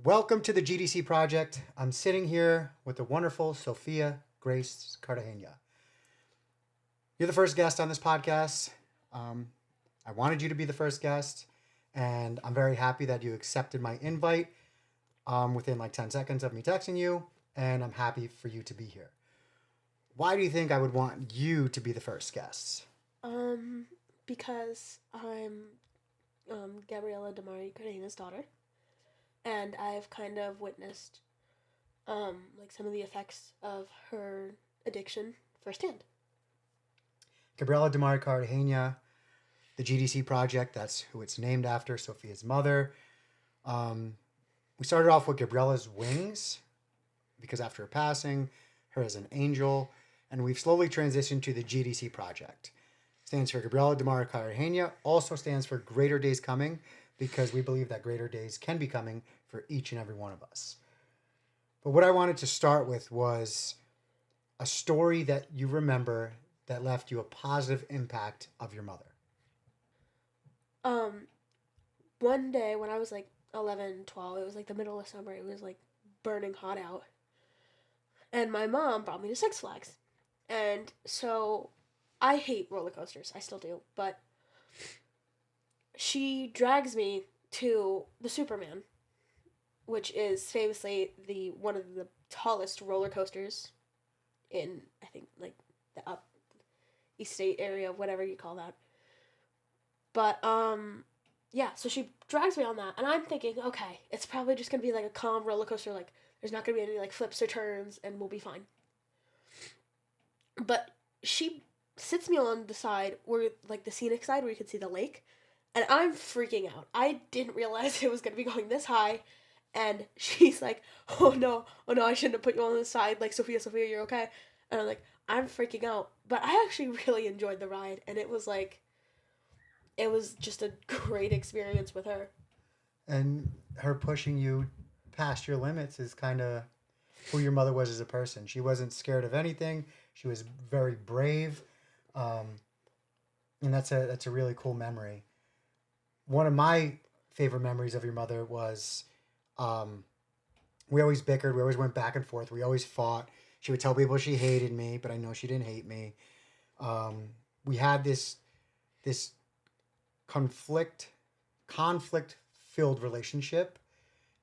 Welcome to the GDC Project. I'm sitting here with the wonderful Sofia Grace Cartagena. You're the first guest on this podcast. I wanted you to be the first guest, and I'm very happy that you accepted my invite within like 10 seconds of me texting you, and I'm happy for you to be here. Why do you think I would want you to be the first guest? Because I'm Gabriella Cartagena's daughter, and I've kind of witnessed like some of the effects of her addiction firsthand. Gabriella Cartagena, the GDC Project, that's who it's named after, Sofia's mother. We started off with Gabriella's wings, because after her passing, her as an angel, and we've slowly transitioned to the GDC Project. Stands for Gabriella Cartagena, also stands for Greater Days Coming, because we believe that greater days can be coming for each and every one of us. But what I wanted to start with was a story that you remember that left you a positive impact of your mother. One day when I was like 11, 12, it was like the middle of summer, it was like burning hot out, and my mom brought me to Six Flags. And so I hate roller coasters, I still do, but she drags me to the Superman, which is famously one of the tallest roller coasters in, I think, like the up East State area, whatever you call that. But yeah, so she drags me on that, and I'm thinking, okay, it's probably just gonna be like a calm roller coaster, like there's not gonna be any like flips or turns, and we'll be fine. But she sits me on the side where, like the scenic side where you can see the lake, and I'm freaking out. I didn't realize it was gonna be going this high, and she's like, oh no, I shouldn't have put you on the side, like, Sophia, you're okay. And I'm like, I'm freaking out. But I actually really enjoyed the ride, and it was just a great experience with her. And her pushing you past your limits is kind of who your mother was as a person. She wasn't scared of anything. She was very brave. And that's a really cool memory. One of my favorite memories of your mother was we always bickered. We always went back and forth. We always fought. She would tell people she hated me, but I know she didn't hate me. We had this conflict-filled relationship,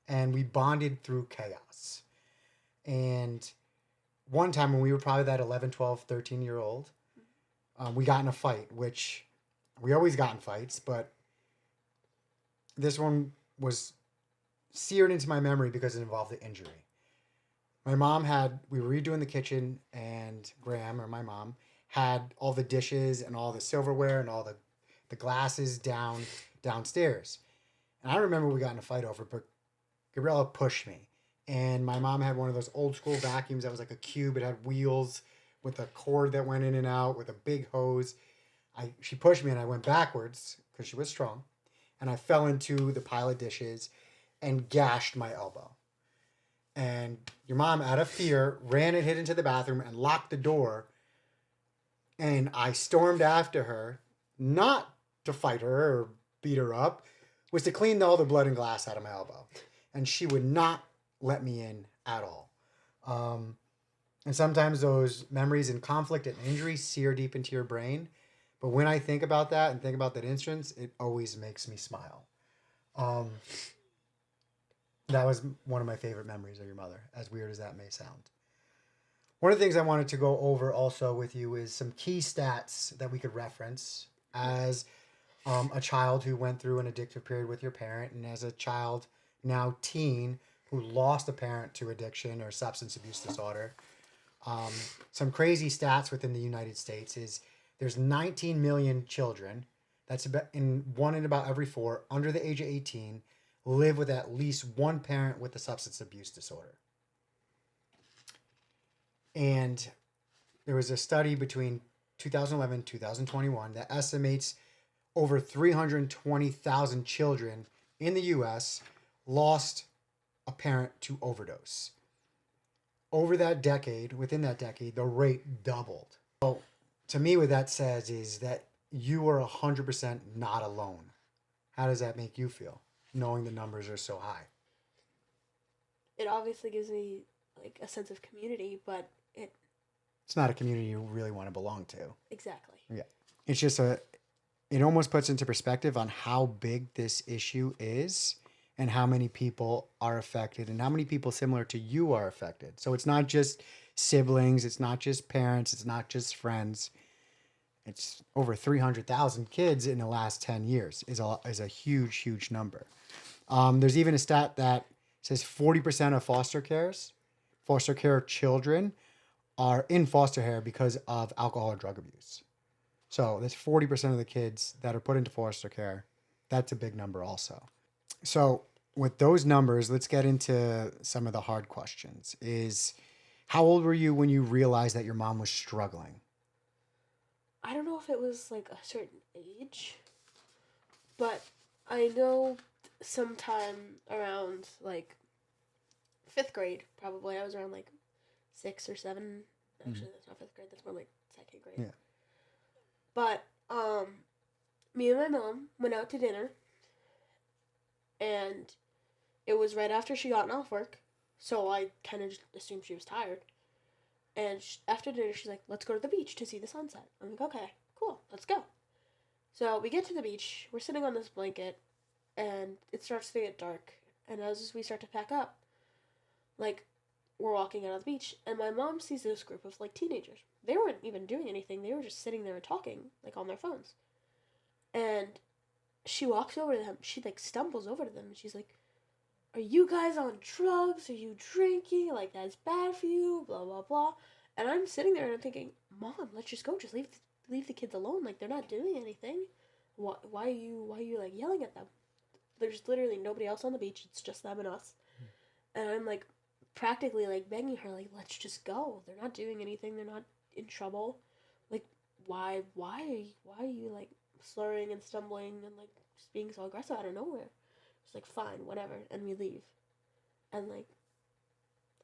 and we bonded through chaos. And one time when we were probably that 11, 12, 13-year-old, we got in a fight, which we always got in fights, but this one was seared into my memory because it involved an injury. We were redoing the kitchen, and Graham, or my mom, had all the dishes and all the silverware and all the glasses downstairs. And I remember we got in a fight over it, but Gabriella pushed me. And my mom had one of those old school vacuums that was like a cube. It had wheels with a cord that went in and out with a big hose. She pushed me, and I went backwards because she was strong. And I fell into the pile of dishes and gashed my elbow. And your mom, out of fear, ran and hid into the bathroom and locked the door. And I stormed after her, not to fight her or beat her up, was to clean all the blood and glass out of my elbow. And she would not let me in at all. And sometimes those memories and conflict and injury sear deep into your brain. But when I think about that and think about that instance, it always makes me smile. That was one of my favorite memories of your mother, as weird as that may sound. One of the things I wanted to go over also with you is some key stats that we could reference as a child who went through an addictive period with your parent, and as a child, now teen, who lost a parent to addiction or substance abuse disorder. Some crazy stats within the United States is there's 19 million children, that's one in about every four, under the age of 18, live with at least one parent with a substance abuse disorder. And there was a study between 2011 and 2021 that estimates over 320,000 children in the U.S. lost a parent to overdose. Within that decade, the rate doubled. So to me, what that says is that you are 100% not alone. How does that make you feel, knowing the numbers are so high? it obviously gives me like a sense of community, but It's not a community you really want to belong to. exactly. Yeah. It's just it almost puts into perspective on how big this issue is and how many people are affected and how many people similar to you are affected. So it's not just siblings, it's not just parents, it's not just friends. It's over 300,000 kids in the last 10 years is a huge, huge number. There's even a stat that says 40% of foster care children are in foster care because of alcohol or drug abuse. So that's 40% of the kids that are put into foster care. That's a big number also. So with those numbers, let's get into some of the hard questions. How old were you when you realized that your mom was struggling? I don't know if it was like a certain age, but I know sometime around like 5th grade, probably. I was around like 6 or 7. Actually, that's not 5th grade. That's more like 2nd grade. Yeah. But me and my mom went out to dinner, and it was right after she gotten off work, so I kind of just assumed she was tired. And after dinner, she's like, "Let's go to the beach to see the sunset." I'm like, "Okay, cool, let's go." So we get to the beach. We're sitting on this blanket, and it starts to get dark. And as we start to pack up, like, we're walking out of the beach, and my mom sees this group of like teenagers. They weren't even doing anything. They were just sitting there and talking, like on their phones. And she walks over to them. She like stumbles over to them, and she's like, "Are you guys on drugs? Are you drinking? Like, that's bad for you, blah, blah, blah." And I'm sitting there and I'm thinking, "Mom, let's just go. Just leave the kids alone. Like, they're not doing anything. Why are you like yelling at them? There's literally nobody else on the beach. It's just them and us." And I'm like practically like begging her, like, "Let's just go. They're not doing anything. They're not in trouble. Like, why are you like slurring and stumbling and like just being so aggressive out of nowhere?" She's like, "Fine, whatever," and we leave. And like,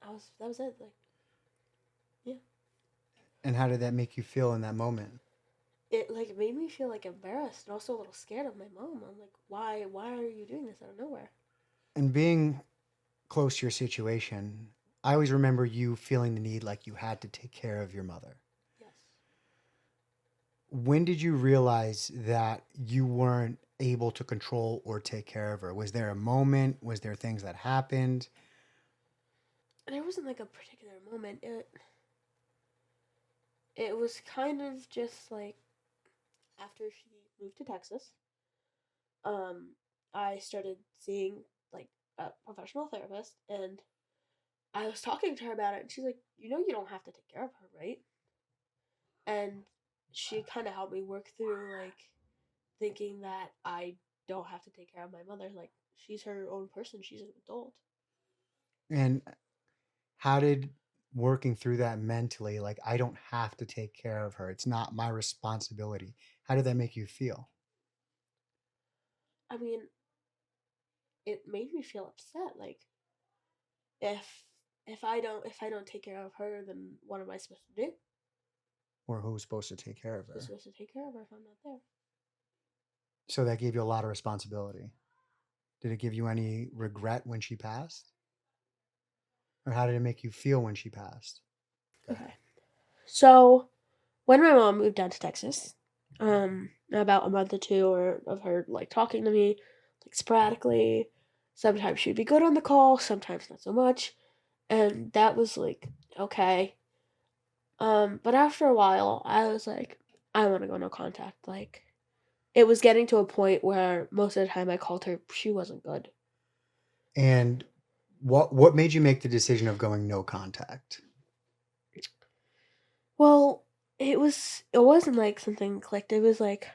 that was it. Like, yeah. And how did that make you feel in that moment? It like made me feel like embarrassed and also a little scared of my mom. I'm like, why are you doing this out of nowhere? And being close to your situation, I always remember you feeling the need like you had to take care of your mother. Yes. When did you realize that you weren't able to control or take care of her? Was there a moment? Was there things that happened? There wasn't like a particular moment. It was kind of just like after she moved to Texas, I started seeing like a professional therapist, and I was talking to her about it, and she's like, "You know, you don't have to take care of her, right?" And she kind of helped me work through like thinking that I don't have to take care of my mother. Like, she's her own person. She's an adult. And how did working through that mentally, like, I don't have to take care of her, it's not my responsibility, how did that make you feel? I mean, it made me feel upset. Like, if if I don't take care of her, then what am I supposed to do? Or who's supposed to take care of Who's her? supposed to take care of her if I'm not there? So that gave you a lot of responsibility. Did it give you any regret when she passed? Or how did it make you feel when she passed? Okay. So when my mom moved down to Texas, about a month or two or of her like talking to me, like sporadically. Sometimes she'd be good on the call, sometimes not so much, and that was like okay. But after a while, I was like, I want to go no contact. Like, it was getting to a point where most of the time I called her, she wasn't good. And what made you make the decision of going no contact? Well, it wasn't like something clicked. It was like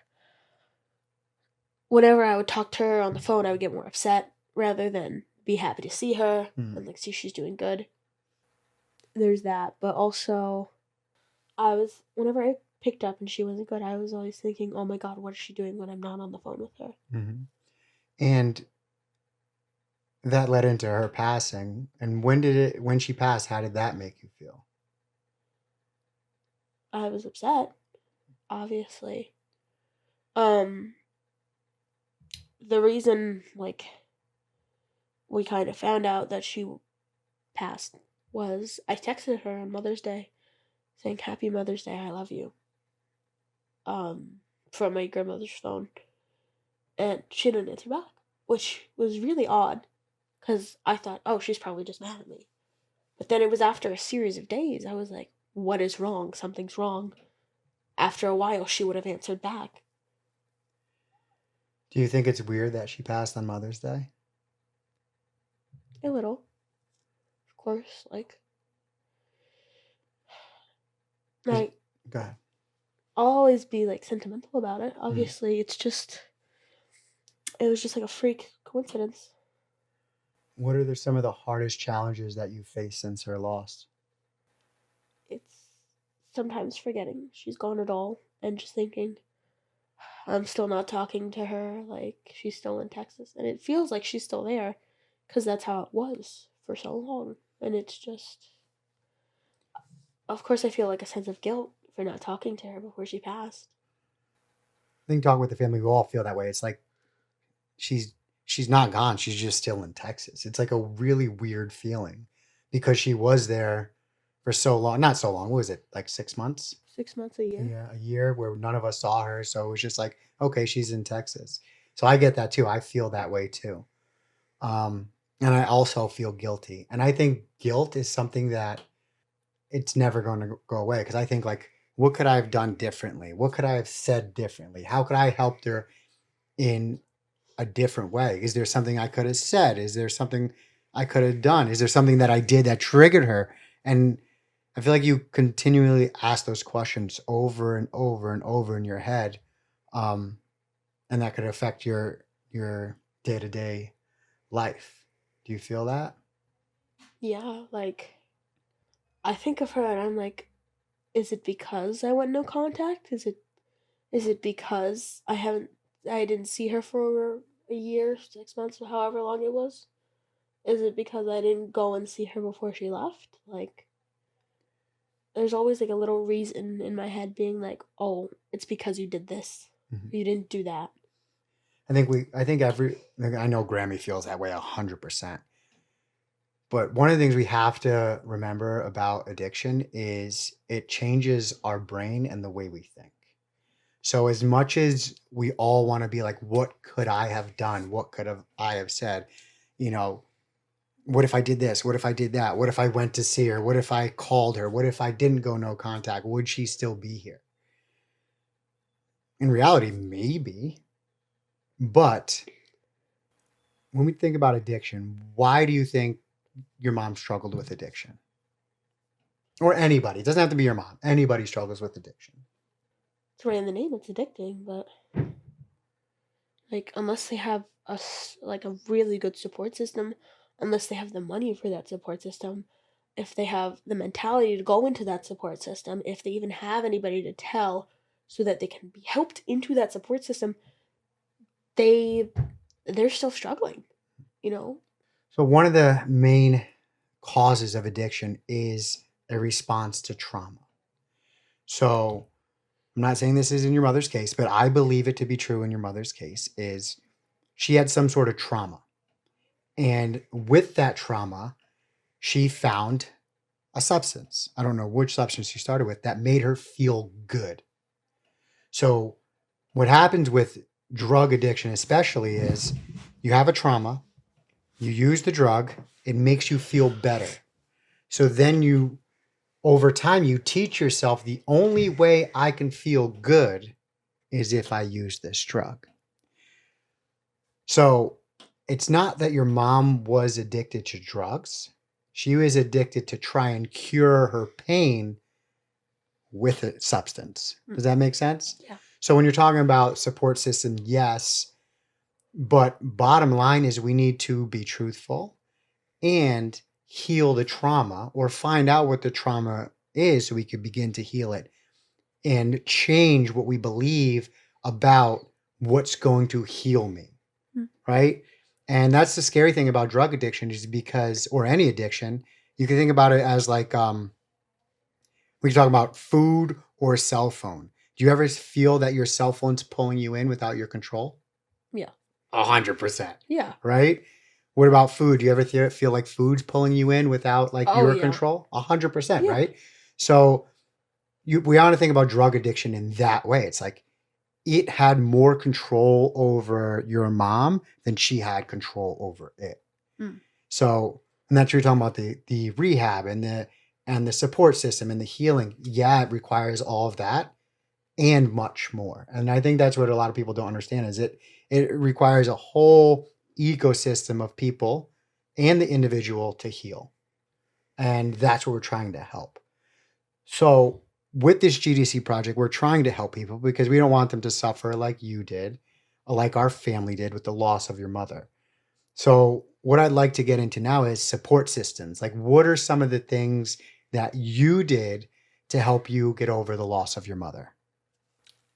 whenever I would talk to her on the phone, I would get more upset rather than be happy to see her and like see she's doing good. There's that, but also whenever I picked up and she wasn't good, I was always thinking, "Oh my god, what is she doing when I'm not on the phone with her?" Mm-hmm. And that led into her passing. And when she passed, how did that make you feel? I was upset, obviously. Um, the reason like we kind of found out that she passed was I texted her on Mother's Day saying, "Happy Mother's Day, I love you," from my grandmother's phone. And she didn't answer back, which was really odd because I thought, oh, she's probably just mad at me. But then it was after a series of days. I was like, what is wrong? Something's wrong. After a while, she would have answered back. Do you think it's weird that she passed on Mother's Day? A little. Of course, like, Go ahead. I'll always be, like, sentimental about it. Obviously, it was just like a freak coincidence. What are some of the hardest challenges that you've faced since her loss? It's sometimes forgetting she's gone at all and just thinking, I'm still not talking to her, like, she's still in Texas. And it feels like she's still there because that's how it was for so long. And it's just, of course, I feel like a sense of guilt for not talking to her before she passed. I think talking with the family, we all feel that way. It's like she's not gone. She's just still in Texas. It's like a really weird feeling because she was there for so long. Not so long. What was it? Like 6 months? 6 months, a year. Yeah, a year where none of us saw her. So it was just like, okay, she's in Texas. So I get that too. I feel that way too. And I also feel guilty. And I think guilt is something that it's never going to go away. Because I think, like, what could I have done differently? What could I have said differently? How could I have helped her in a different way? Is there something I could have said? Is there something I could have done? Is there something that I did that triggered her? And I feel like you continually ask those questions over and over and over in your head. And that could affect your day-to-day life. Do you feel that? Yeah, like, I think of her and I'm like, is it because I went no contact? Is it because I didn't see her for a year, 6 months, or however long it was? Is it because I didn't go and see her before she left? Like, there's always like a little reason in my head being like, oh, it's because you did this. Mm-hmm. You didn't do that. I know Grammy feels that way 100%. But one of the things we have to remember about addiction is it changes our brain and the way we think. So as much as we all want to be like, what could I have done? What I have said? What if I did this? What if I did that? What if I went to see her? What if I called her? What if I didn't go no contact? Would she still be here? In reality, maybe. But when we think about addiction, why do you think your mom struggled with addiction? Or anybody. It doesn't have to be your mom. Anybody struggles with addiction. It's right in the name. It's addicting, but like, unless they have a really good support system, unless they have the money for that support system, if they have the mentality to go into that support system, if they even have anybody to tell so that they can be helped into that support system, they're still struggling, So one of the main causes of addiction is a response to trauma. So I'm not saying this is in your mother's case, but I believe it to be true in your mother's case is she had some sort of trauma. And with that trauma, she found a substance. I don't know which substance she started with that made her feel good. So what happens with drug addiction especially is you have a trauma, you use the drug, it makes you feel better. So then over time, you teach yourself the only way I can feel good is if I use this drug. So it's not that your mom was addicted to drugs. She was addicted to try and cure her pain with a substance. Does that make sense? Yeah. So when you're talking about support system, yes, but bottom line is we need to be truthful and heal the trauma or find out what the trauma is so we could begin to heal it and change what we believe about what's going to heal me. Right? And that's the scary thing about drug addiction is because, or any addiction, you can think about it as like, we talk about food or cell phone. Do you ever feel that your cell phone's pulling you in without your control? Yeah. 100%. Yeah. Right? What about food? Do you ever feel like food's pulling you in without like Oh your yeah. control? 100%, Yeah. right? So we want to think about drug addiction in that way. It's like it had more control over your mom than she had control over it. Mm. So, and that's what you're talking about the rehab and the support system and the healing. Yeah, it requires all of that and much more. And I think that's what a lot of people don't understand is it requires a whole ecosystem of people and the individual to heal. And that's what we're trying to help. So with this GDC project, we're trying to help people because we don't want them to suffer like you did, or like our family did with the loss of your mother. So what I'd like to get into now is support systems. Like what are some of the things that you did to help you get over the loss of your mother?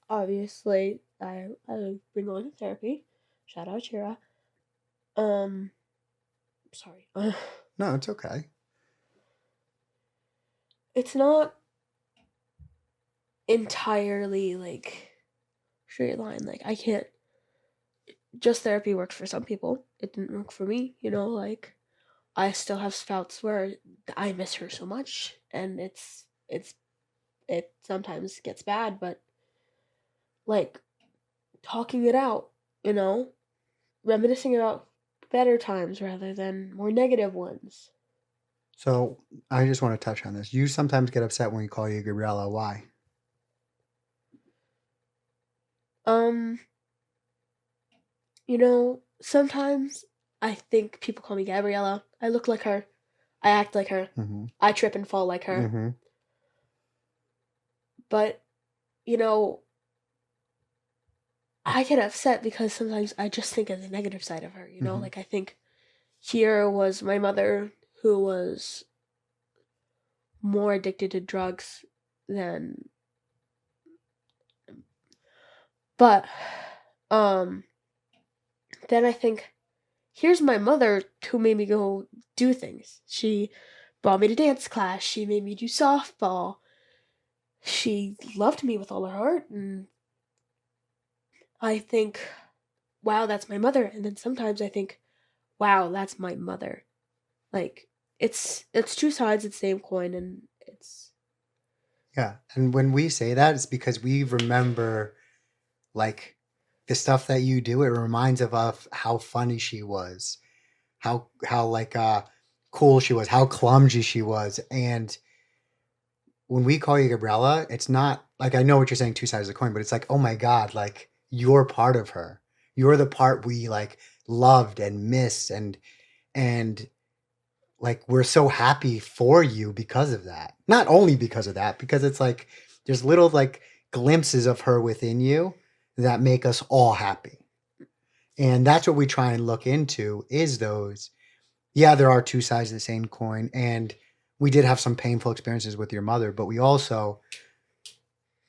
Obviously, I've been going to therapy. Shout out Shira. Sorry. No, it's okay. It's not entirely like straight line. Like I can't. Just therapy works for some people. It didn't work for me. You know, like I still have spouts where I miss her so much, and it sometimes gets bad, but like talking it out, you know, reminiscing about better times rather than more negative ones. So I just want to touch on this. You sometimes get upset when we call you Gabriella. Why? Um, you know, sometimes I think people call me Gabriella. I look like her. I act like her. Mm-hmm. I trip and fall like her. Mm-hmm. But, you know, I get upset because sometimes I just think of the negative side of her, you know? Mm-hmm. Like I think here was my mother who was more addicted to drugs than but um then I think here's my mother who made me go do things. She brought me to dance class, she made me do softball. She loved me with all her heart, and I think wow, that's my mother. And then sometimes I think wow, that's my mother. Like it's two sides of the same coin, and it's Yeah. And when we say that, it's because we remember like the stuff that you do. It reminds of how funny she was, how like cool she was, how clumsy she was. And when we call you Gabriella, it's not like I know what you're saying, two sides of the coin, but it's like, oh my God, like you're part of her. You're the part we like loved and missed and like we're so happy for you because of that. Not only because of that, because it's like there's little like glimpses of her within you that make us all happy. And that's what we try and look into is those. Yeah, there are two sides of the same coin. And we did have some painful experiences with your mother, but we also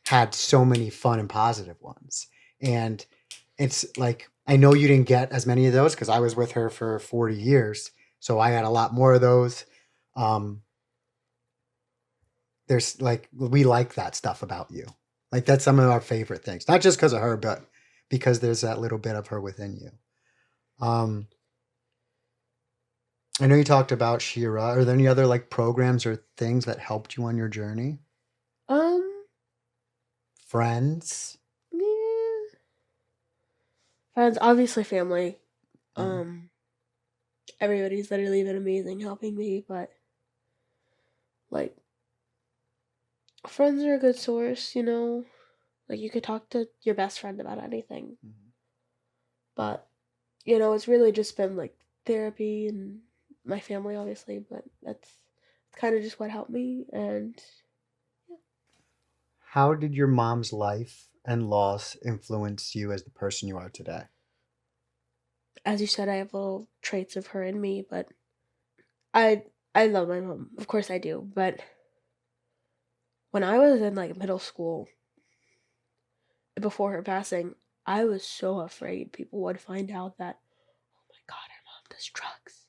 had so many fun and positive ones. And it's like, I know you didn't get as many of those because I was with her for 40 years. So I had a lot more of those. Um, there's like, we like that stuff about you. Like, that's some of our favorite things, not just because of her, but because there's that little bit of her within you. I know you talked about Shira. Are there any other like programs or things that helped you on your journey? um Friends? yeah. Friends, obviously family. Mm. Everybody's literally been amazing helping me, but like friends are a good source, you know. Like you could talk to your best friend about anything, Mhm. but you know, it's really just been like therapy and my family, obviously. But that's kind of just what helped me, and How did your mom's life and loss influence you as the person you are today? as you said, I have little traits of her in me, but I I love my mom, of course I do. But when I was in like middle school, before her passing, I was so afraid people would find out that, oh my god, her mom does drugs.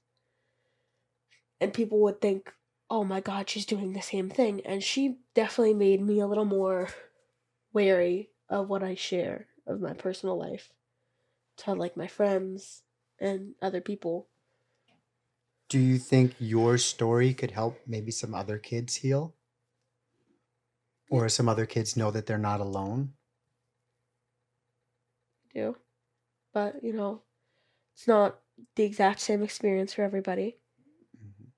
And people would think, oh my god, she's doing the same thing. And she definitely made me a little more wary of what I share of my personal life to like my friends and other people. Do you think your story could help maybe some other kids heal? Or some other kids know that they're not alone? Do. But, it's not the exact same experience for everybody. Mhm.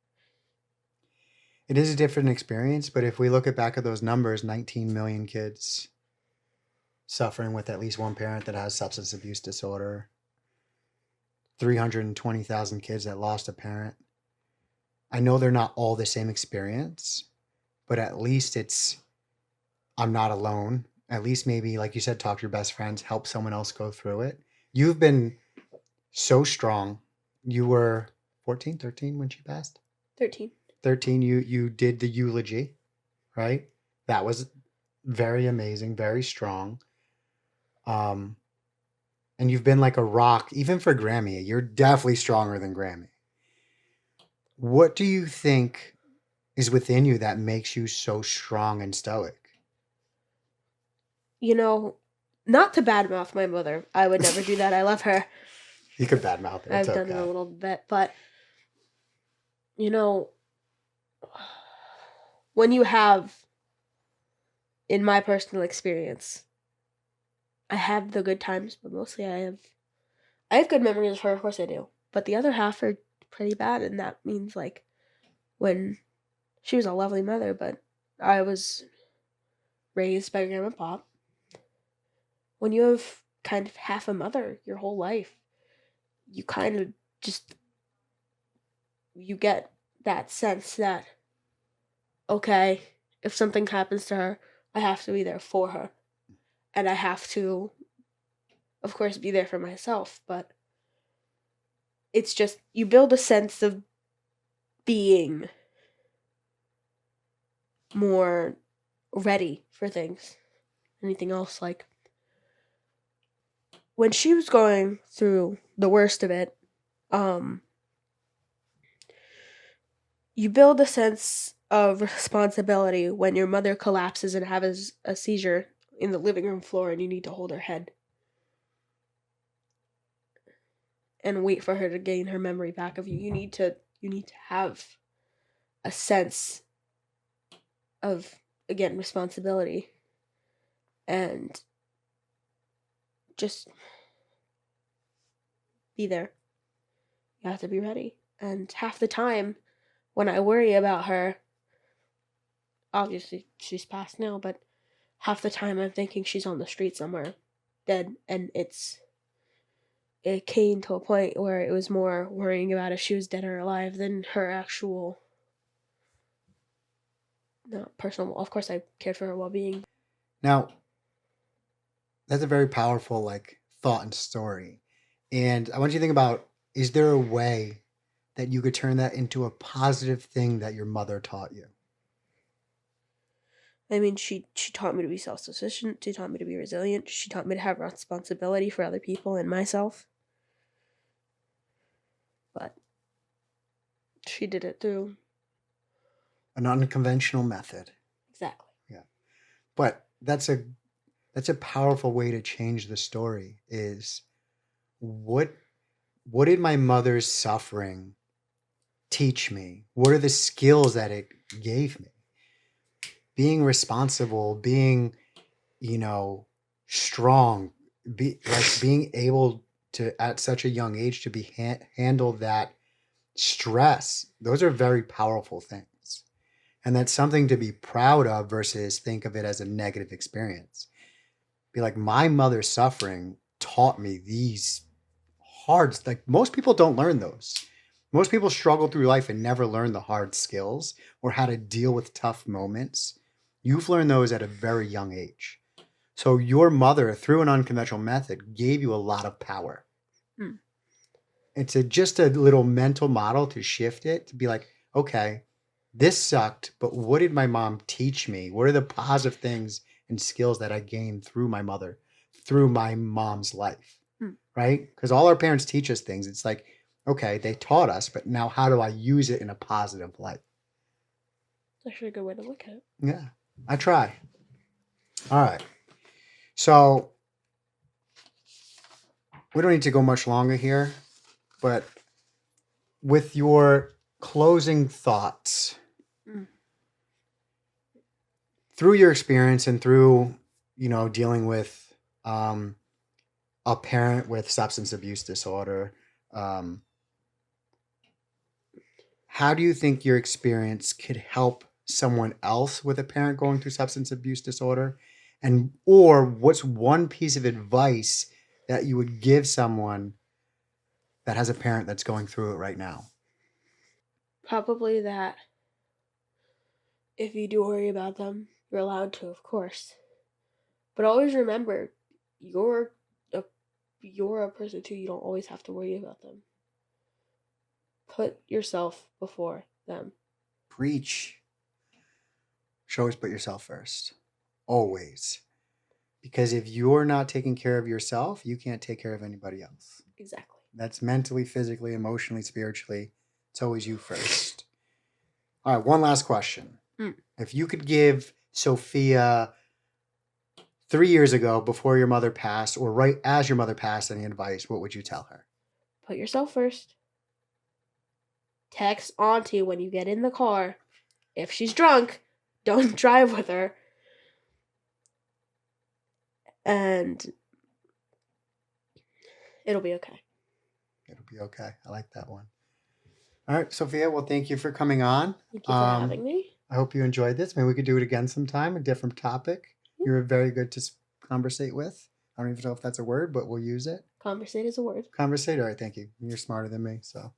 It is a different experience, but if we look back at those numbers, 19 million kids suffering with at least one parent that has substance abuse disorder, 320,000 kids that lost a parent. I know they're not all the same experience, but at least I'm not alone. At least maybe, like you said, talk to your best friends, help someone else go through it. You've been so strong. You were 14, 13 when she passed? 13. 13, you did the eulogy, right? That was very amazing, very strong. And you've been like a rock, even for Grammy. You're definitely stronger than Grammy. What do you think is within you that makes you so strong and stoic? Not to badmouth my mother. I would never do that. I love her. You could badmouth her. It's I've done it a little bit, but when you have, in my personal experience, I have the good times, but mostly I have good memories of her, of course I do. But the other half are pretty bad, and that means like when she was a lovely mother, but I was raised by grandma and pop. When you have kind of half a mother your whole life, you kind of just you get that sense that, okay, if something happens to her, I have to be there for her. And I have to, of course, be there for myself. But it's just, you build a sense of being more ready for things. Anything else, like, when she was going through the worst of it, you build a sense of responsibility when your mother collapses and has a seizure in the living room floor and you need to hold her head and wait for her to gain her memory back of you. You need to have a sense of, again, responsibility and just be there. You have to be ready. And half the time when I worry about her, obviously she's passed now, but half the time I'm thinking she's on the street somewhere, dead, and it came to a point where it was more worrying about if she was dead or alive than her actual personal. Of course, I cared for her well-being. Now, that's a very powerful thought and story. And I want you to think about, is there a way that you could turn that into a positive thing that your mother taught you? I mean, she taught me to be self-sufficient. She taught me to be resilient. She taught me to have responsibility for other people and myself. But she did it through An unconventional method. Exactly. Yeah. But that's a powerful way to change the story, is what did my mother's suffering teach me? What are the skills that it gave me? Being responsible, being, strong, being able to, at such a young age, to be handle that stress. Those are very powerful things. And that's something to be proud of versus think of it as a negative experience. Be like, my mother's suffering taught me these hard, most people don't learn those. Most people struggle through life and never learn the hard skills or how to deal with tough moments. You've learned those at a very young age. So your mother, through an unconventional method, gave you a lot of power. It's just a little mental model to shift it, to be like, okay, this sucked, but what did my mom teach me? What are the positive things and skills that I gained through my mother, through my mom's life, right? Because all our parents teach us things. It's like, okay, they taught us, but now how do I use it in a positive light? It's actually a good way to look at it. Yeah, I try. All right. So we don't need to go much longer here, but with your closing thoughts. Mm. Through your experience and through, dealing with a parent with substance abuse disorder, how do you think your experience could help someone else with a parent going through substance abuse disorder? Or what's one piece of advice that you would give someone that has a parent that's going through it right now? Probably that if you do worry about them, you're allowed to, of course. But always remember, you're a person too. You don't always have to worry about them. Put yourself before them. Preach. Should always put yourself first. Always. Because if you're not taking care of yourself, you can't take care of anybody else. Exactly. That's mentally, physically, emotionally, spiritually. It's always you first. All right, one last question. If you could give Sophia 3 years ago, before your mother passed, or right as your mother passed, any advice, what would you tell her? Put yourself first. Text Auntie when you get in the car. If she's drunk, don't drive with her. And it'll be okay. It'll be okay. I like that one. All right, Sophia, well, thank you for coming on. Thank you for having me. I hope you enjoyed this. Maybe we could do it again sometime, a different topic. You're very good to conversate with. I don't even know if that's a word, but we'll use it. Conversate is a word. Conversate. All right, thank you. You're smarter than me, so.